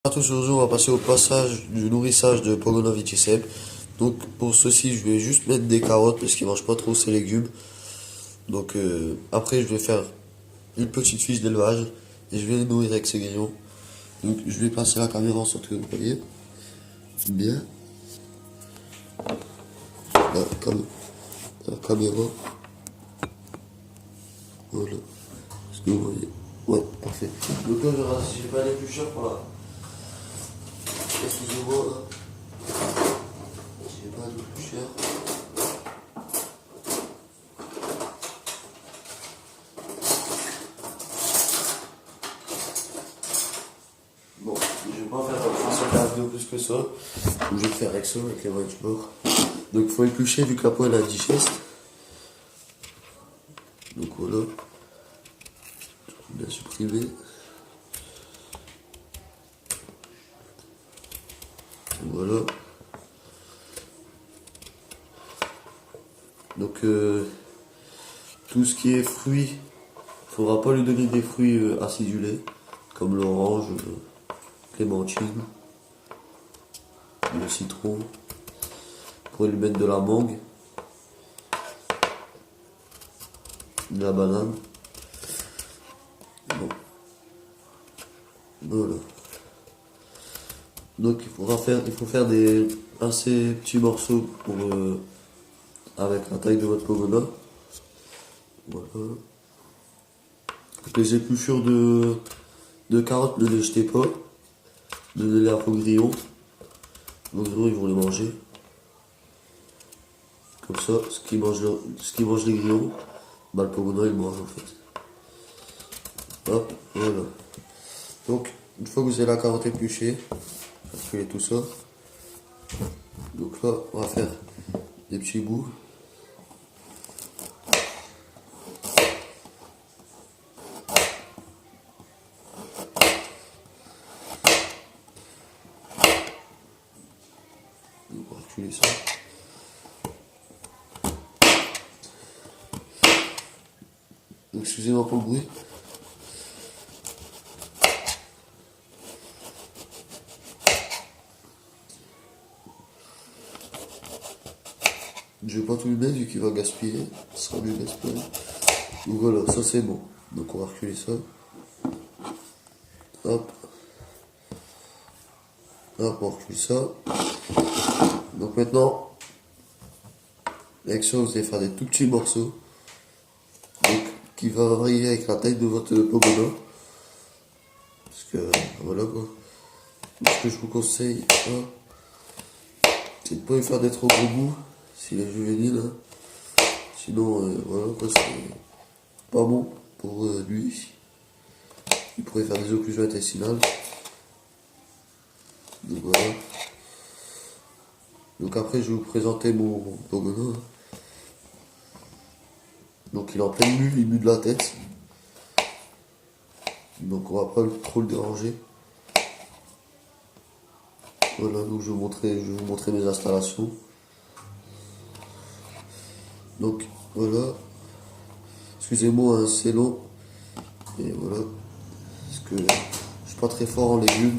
À tous, aujourd'hui on va passer au passage du nourrissage de Pogono Viticep. Donc pour ceci je vais juste mettre des carottes parce qu'ils mangent pas trop ces légumes. Donc après je vais faire une petite fiche d'élevage et je vais les nourrir avec ces grillons. Donc je vais passer la caméra en sorte que vous voyez bien la caméra. Voilà. Est-ce que vous voyez? Ouais, parfait. Donc là j'ai pas l'éplucheur pour la... Excusez-moi là. J'ai pas d'éplucheur. Bon, je vais pas faire un vidéo plus que ça. Je vais faire avec ça, avec les mains du bord. Donc il faut éplucher vu que la peau elle a digeste. Donc voilà. Bien supprimé. Voilà. Donc tout ce qui est fruits, il faudra pas lui donner des fruits acidulés, comme l'orange, clémentine, le citron. Vous pourrez lui mettre de la mangue, de la banane. Bon. Voilà. Donc il faut faire des assez petits morceaux pour avec la taille de votre pogona. Voilà. Donc les épluchures de carottes, ne les jetez pas. Donnez-les à vos grillons. Vos grillons ils vont les manger. Comme ça, ce qui mange les grillons, bah le pogona il mange en fait. Hop, voilà. Donc une fois que vous avez la carotte épluchée, vous tout ça. Donc là, on va faire des petits bouts. On va reculer ça. Excusez-moi pour le bruit. Je vais pas tout lui mettre vu qu'il va gaspiller. Ce sera mieux gaspiller. Donc voilà, ça c'est bon. Donc on va reculer ça. Hop. Hop, on recule ça. Donc maintenant, avec ça, vous allez faire des tout petits morceaux. Donc, qui va varier avec la taille de votre pogona. Parce que, voilà quoi. Ce que je vous conseille, c'est de ne pas lui faire des trop gros bouts, s'il est juvénile. Hein. Sinon, voilà quoi, c'est pas bon pour lui. Il pourrait faire des occlusions intestinales. Donc voilà. Donc après, je vais vous présenter mon pogona. Donc il est en pleine mue, il mue de la tête. Donc on va pas trop le déranger. Voilà, donc je vais vous montrer mes installations. Donc voilà. Excusez-moi, hein, c'est long. Et voilà. Parce que je suis pas très fort en légumes.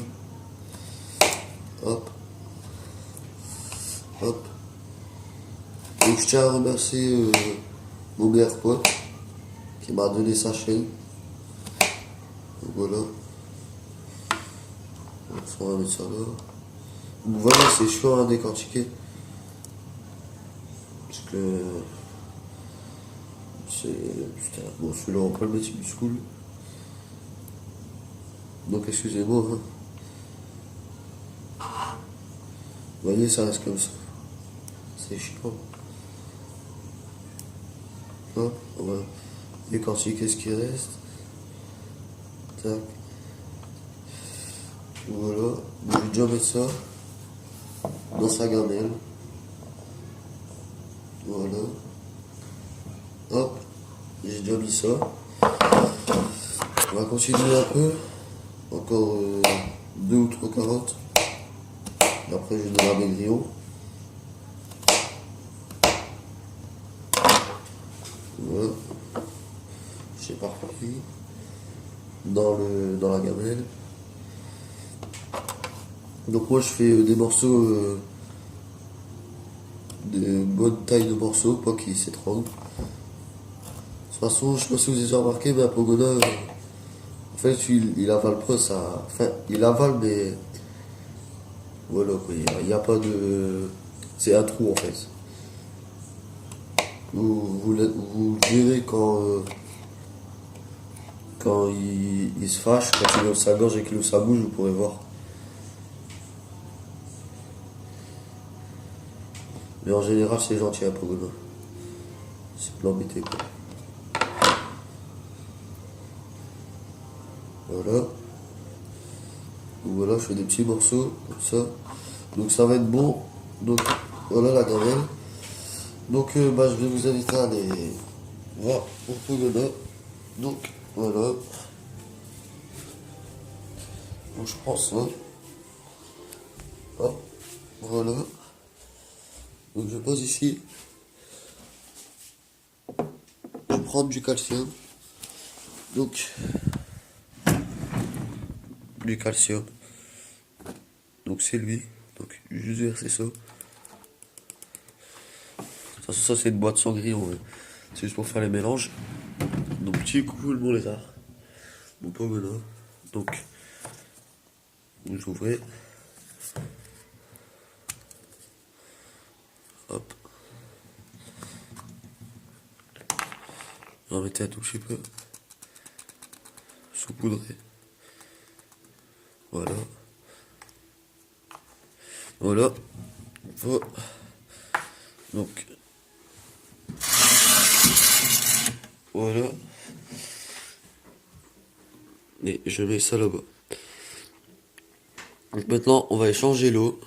Hop. Hop. Donc je tiens à remercier mon meilleur pote qui m'a donné sa chaîne. Donc voilà. On va mettre ça là. Donc voilà, c'est chaud à décortiquer. Parce que c'est. Putain, bon celui-là on peut le mettre, c'est du school. Donc excusez-moi. Hein. Vous voyez, ça reste comme ça. C'est chiant. Hop, on va décortiquer ce qui reste. Tac. Voilà. Je vais déjà mettre ça dans sa gamelle. Voilà. Hop. J'ai déjà mis ça. On va continuer un peu. Encore 2 ou 3 carottes. Et après, je donnerai mes grillons. Voilà. J'ai parti dans la gamelle. Donc moi je fais des morceaux, de bonne taille de morceaux, pas qu'ils s'étranglent. De toute façon, je sais pas si vous avez déjà remarqué, mais un Pogona, en fait, il avale pas ça. Enfin, il avale, mais voilà, quoi. Il y a pas de. C'est un trou en fait. Vous le verrez quand il se fâche, quand il ouvre sa gorge et qu'il ouvre sa bouche, vous pourrez voir. Mais en général, c'est gentil un Pogona. C'est pas l'embêter quoi. Voilà. Donc voilà, je fais des petits morceaux comme ça. Donc ça va être bon. Donc voilà la gamelle. Donc je vais vous inviter à aller voir mon Pogona. Donc voilà. Donc je prends ça. Hop, voilà. Donc je pose ici. Je prends du calcium. Donc du calcium. Donc c'est lui. Donc juste verser ça. De toute façon, ça c'est une boîte sans grillon. Hein. C'est juste pour faire les mélanges. Donc petit coup mon lézard. Mon Pogona. Donc vous ouvrez. Hop. J'en mettais un tout petit peu. Saupoudré. Voilà. Voilà. Oh. Donc. Voilà. Et je mets ça là-bas. Donc maintenant, on va échanger l'eau.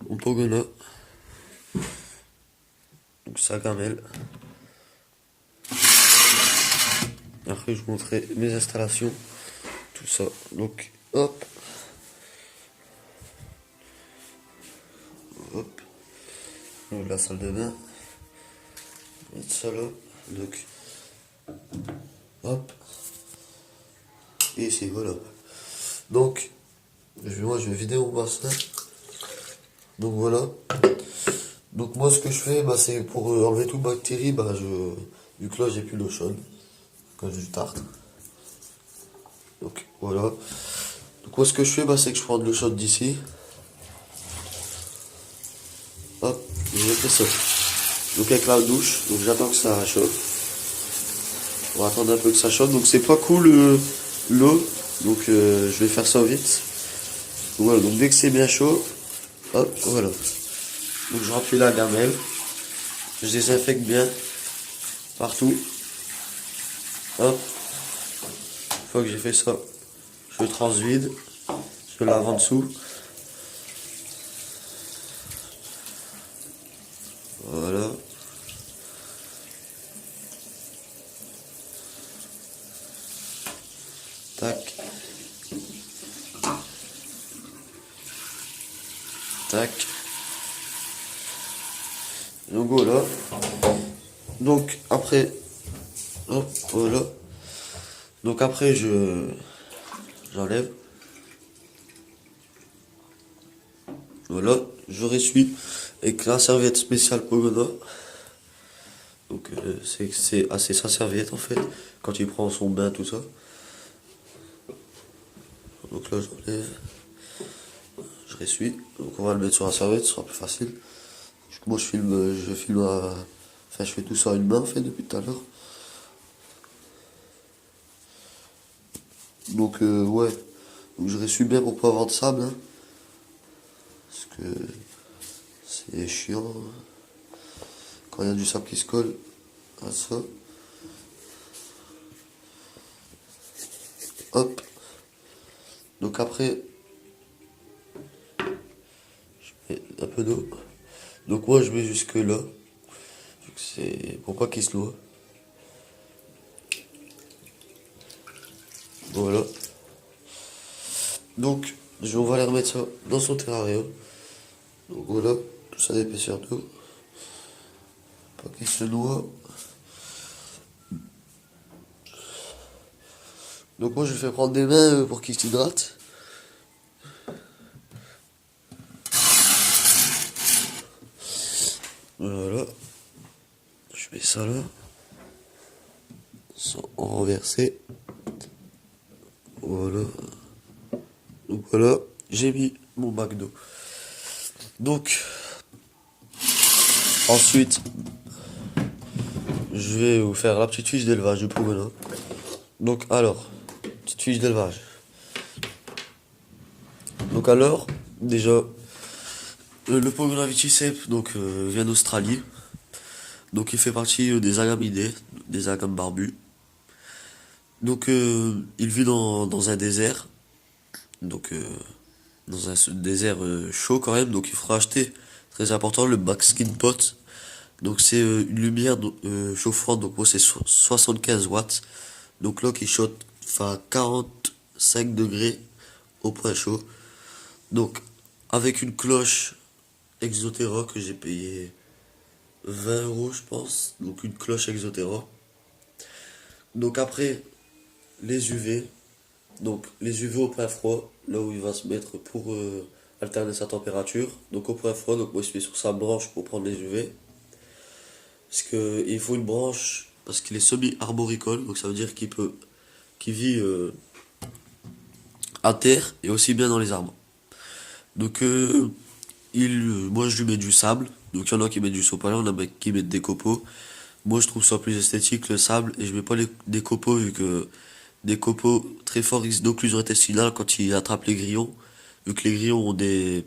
Mon Pogona. Donc sa gamelle. Après, je vous montrerai mes installations. Tout ça. Donc, hop. Hop. Donc, la salle de bain. Mettre ça là. Donc, hop. Et ici, voilà. Donc, moi, je vais vider mon bassin. Donc, voilà. Donc, moi, ce que je fais, c'est pour enlever toute bactérie, vu que là, j'ai plus d'eau chaude. Quand je tarte. Donc, voilà. Donc, moi, ce que je fais, c'est que je prends de l'eau chaude d'ici. Hop, je fais ça. Donc avec la douche, donc j'attends que ça chauffe. On va attendre un peu que ça chauffe. Donc c'est pas cool l'eau. Donc je vais faire ça vite. Donc, voilà, donc dès que c'est bien chaud, hop, voilà. Donc je remplis la gamelle. Je désinfecte bien partout. Hop. Une fois que j'ai fait ça, je transvide. Je lave en dessous. Voilà. Tac. Tac. Donc voilà. Donc après, hop, voilà. Donc après j'enlève. Voilà, je ressuie avec la serviette spéciale Pogona. Donc c'est assez sa serviette en fait, quand il prend son bain, tout ça. Donc là j'enlève, je ressuie. Donc on va le mettre sur la serviette, ce sera plus facile. Moi je fais tout ça à une main en fait depuis tout à l'heure. Donc ouais, donc je ressuie bien pour pas avoir de sable. Hein, parce que c'est chiant quand il y a du sable qui se colle à ça. Hop. Donc après, je mets un peu d'eau. Donc moi je mets jusque là. C'est pour pas qu'il se noie. Voilà. Donc on va aller remettre ça dans son terrarium. Donc voilà, tout ça d'épaisseur d'eau. Pas qu'il se noie. Donc moi je lui fais prendre des mains pour qu'il s'hydrate. Voilà. Je mets ça là. Sans renverser. Voilà. Donc voilà, j'ai mis mon McDo. Donc, ensuite, je vais vous faire la petite fiche d'élevage du Pogona. Donc alors, petite fiche d'élevage. Donc alors, déjà, le Pogona viticep donc vient d'Australie. Donc il fait partie des agaminés, des agames barbus. Donc il vit dans un désert. Donc dans un désert chaud quand même. Donc il faudra acheter, très important, le Maxskin Pot. Donc c'est une lumière chauffante. Donc moi c'est 75 watts. Donc là qui chauffe à 45 degrés au point chaud. Donc avec une cloche Exotera que j'ai payé 20 € je pense. Donc une cloche Exotera. Donc après les UV. Donc les UV au point froid. Là où il va se mettre pour alterner sa température. Donc au point froid. Donc moi je suis sur sa branche pour prendre les UV. Parce que il faut une branche. Parce qu'il est semi-arboricole. Donc ça veut dire qu'il vit à terre et aussi bien dans les arbres. Donc moi je lui mets du sable. Donc il y en a qui mettent du sopalin, il y en a qui mettent des copeaux. Moi je trouve ça plus esthétique le sable et je mets pas des copeaux vu que des copeaux très forts risquent d'occlusion intestinale quand ils attrapent les grillons. Vu que les grillons ont des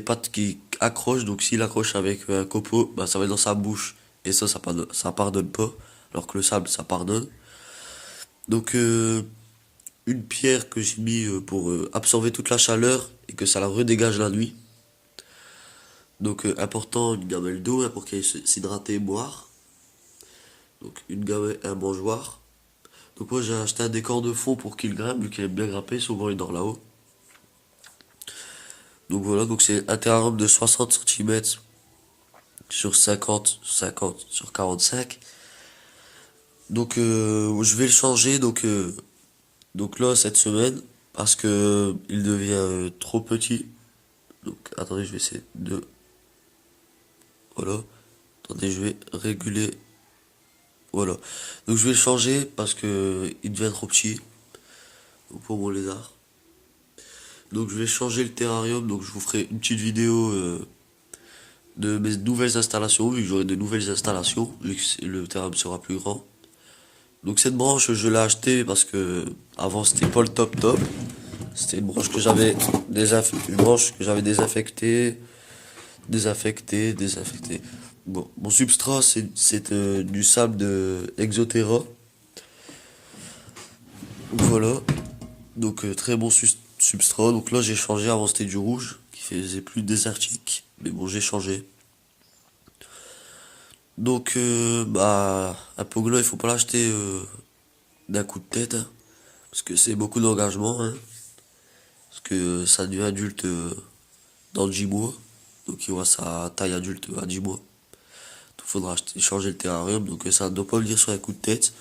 pattes qui accrochent, donc s'il accroche avec un copeau, bah, ça va dans sa bouche et ça pardonne pas. Alors que le sable ça pardonne. Donc une pierre que j'ai mis pour absorber toute la chaleur et que ça la redégage la nuit. Donc important, une gamelle d'eau hein, pour qu'elle s'hydrater et boire. Donc une gamelle, un mangeoire. Donc moi j'ai acheté un décor de fond pour qu'il grimpe, vu qu'il aime bien grimper, souvent il dort là-haut. Donc voilà, donc c'est un terrarium de 60 cm sur 50 sur 45. Donc je vais le changer donc là cette semaine parce que il devient trop petit. Donc attendez, je vais essayer de voilà. Attendez, je vais réguler. Voilà. Donc je vais le changer parce que il devient trop petit pour mon lézard. Donc je vais changer le terrarium. Donc je vous ferai une petite vidéo de mes nouvelles installations, vu que j'aurai de nouvelles installations, vu que le terrarium sera plus grand. Donc cette branche, je l'ai achetée parce que avant c'était pas le top top. C'était une branche que j'avais désinfectée. Bon, mon substrat c'est du sable de Exotera. Voilà. Donc très bon substrat. Donc là j'ai changé, avant c'était du rouge qui faisait plus désertique. Mais bon j'ai changé. Donc bah un Pogona il faut pas l'acheter d'un coup de tête. Hein, parce que c'est beaucoup d'engagement. Hein, parce que ça devient adulte dans 10 mois. Donc il voit sa taille adulte à 10 mois. Donc il faudra changer le terrarium. Donc ça ne doit pas venir sur un coup de tête.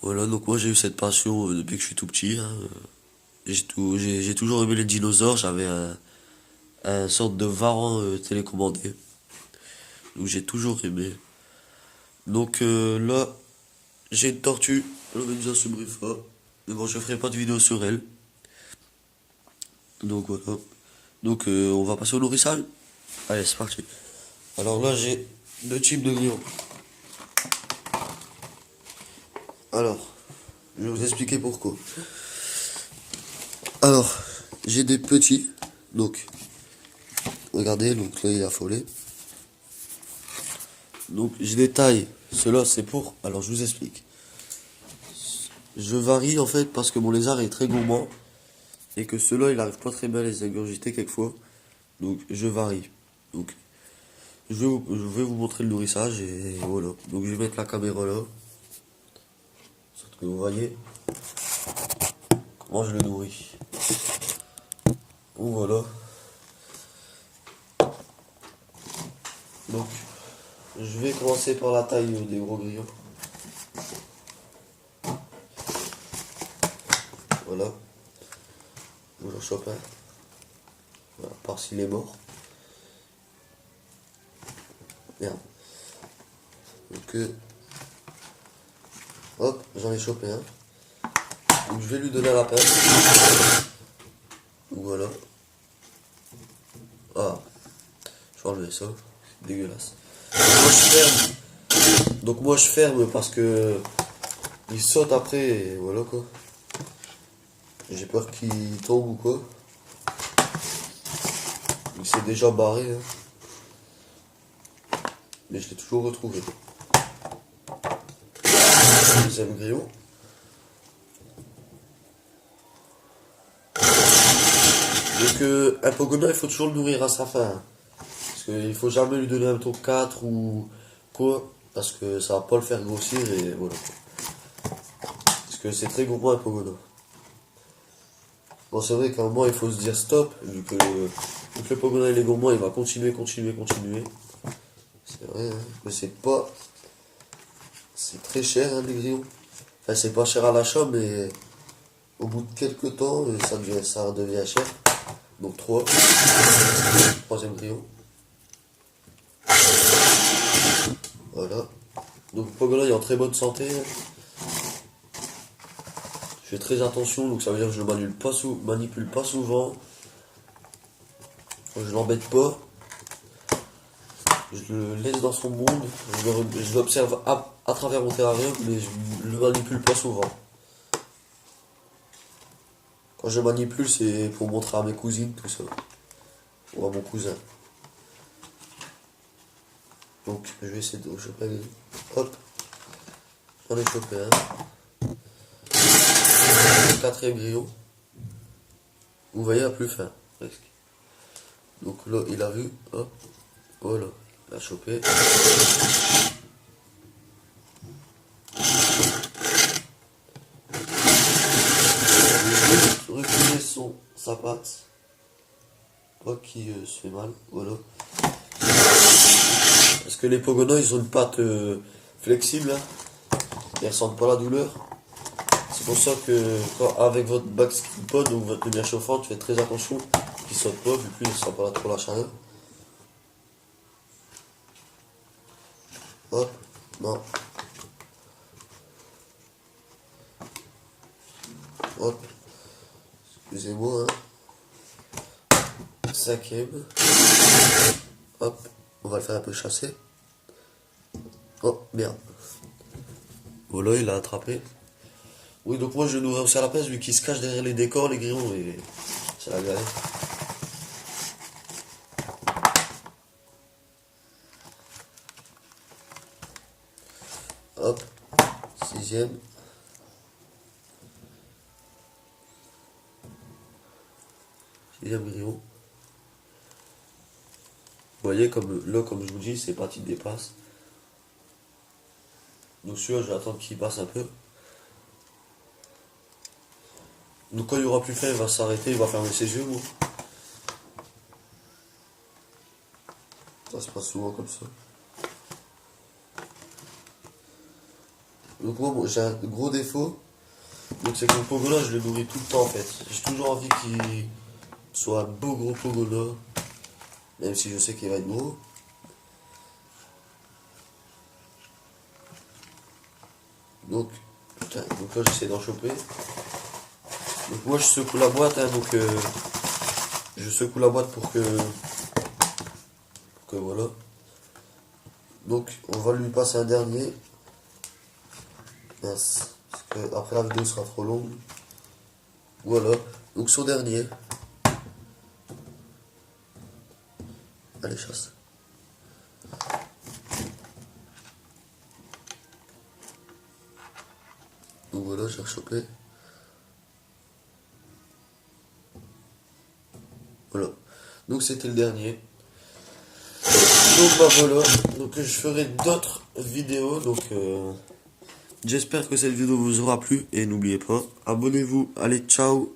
Voilà, donc moi j'ai eu cette passion depuis que je suis tout petit. Hein. J'ai toujours aimé les dinosaures. J'avais un sorte de varan télécommandé. Donc j'ai toujours aimé. Donc là, j'ai une tortue, l'Ovenza subrifa. Mais bon, je ferai pas de vidéo sur elle. Donc voilà. Donc on va passer au nourrissage. Allez, c'est parti. Alors là, j'ai deux types de grillons. Alors, je vais vous expliquer pourquoi. Alors, j'ai des petits. Donc, regardez, donc là il est affolé. Donc j'ai des tailles. Ceux-là c'est pour. Alors je vous explique. Je varie en fait parce que mon lézard est très gourmand. Et que ceux-là il arrive pas très bien à les ingurgiter quelquefois. Donc je varie. Donc je vais vous montrer le nourrissage et voilà. Donc je vais mettre la caméra là. Pour que vous voyez comment je le nourris. Donc voilà. Donc je vais commencer par la taille des gros grillons. Voilà. Je le chope un. Voilà, par s'il est mort. Merde. Donc, hop, j'en ai chopé un. Donc, je vais lui donner à la pince. Voilà. Ah, je vais enlever ça. C'est dégueulasse. Donc, moi, je ferme parce que il saute après et voilà quoi. J'ai peur qu'il tombe ou quoi. Il s'est déjà barré. Hein. Mais je l'ai toujours retrouvé. Deuxième grillon. Donc un Pogona, il faut toujours le nourrir à sa faim. Hein. Parce qu'il faut jamais lui donner un taux 4 ou quoi. Parce que ça va pas le faire grossir et voilà. Parce que c'est très gourmand un Pogona. Bon, c'est vrai qu'à un moment il faut se dire stop. Vu que le Pogona il est gourmand, il va continuer. C'est vrai, hein, mais c'est pas... C'est très cher, hein, les grillons. Enfin, c'est pas cher à l'achat, mais au bout de quelques temps, ça redevient cher. Donc 3. Troisième grillon. Voilà. Donc le Pogona il est en très bonne santé. Je fais très attention, donc ça veut dire que je le manipule pas souvent. Je l'embête pas. Je le laisse dans son monde, je l'observe à travers mon terrarium, mais je le manipule pas souvent. Quand je manipule, c'est pour montrer à mes cousines, tout ça. Ou à mon cousin. Donc, je vais essayer de choper un. Hop. J'en ai chopé un. Quatrième grillon. Vous voyez, à plus fin, presque. Donc là, il a vu. Hop. Voilà. Il a chopé. Reculer sa patte. Pas qu'il se fait mal. Voilà. Parce que les Pogonas, ils ont une patte flexible. Hein. Ils ressentent pas la douleur. C'est pour ça que avec votre backskin pod ou votre lumière chauffante, faites très attention qu'ils ne sautent pas, vu qu'ils ne sentent pas trop la chaleur. Hop, non. Hop. Excusez-moi, hein. Cinquième. Hop, on va le faire un peu chasser. Oh, merde. Voilà, il a attrapé. Oui, donc moi je nourris aussi à la pince, vu qu'il se cache derrière les décors, les grillons, et c'est la galère. Hop, sixième. Sixième grillon. Vous voyez, comme là, comme je vous dis, c'est pas qui dépasse. Donc celui-là, je vais attendre qu'il passe un peu. Donc quand il aura plus faim, il va s'arrêter, il va fermer ses yeux. Moi. Ça se passe souvent comme ça. Donc moi, j'ai un gros défaut. Donc c'est que le Pogona, je le nourris tout le temps en fait. J'ai toujours envie qu'il soit un beau gros Pogona. Même si je sais qu'il va être gros. Donc, putain, donc là j'essaie d'en choper. Donc moi je secoue la boîte, hein, donc je secoue la boîte pour que voilà. Donc on va lui passer un dernier. Mince, parce que après la vidéo sera trop longue. Voilà, donc son dernier. Allez, chasse. Donc voilà, j'ai rechopé. Voilà. Donc c'était le dernier. Donc bah voilà. Donc je ferai d'autres vidéos. Donc j'espère que cette vidéo vous aura plu. Et n'oubliez pas, abonnez-vous. Allez, ciao.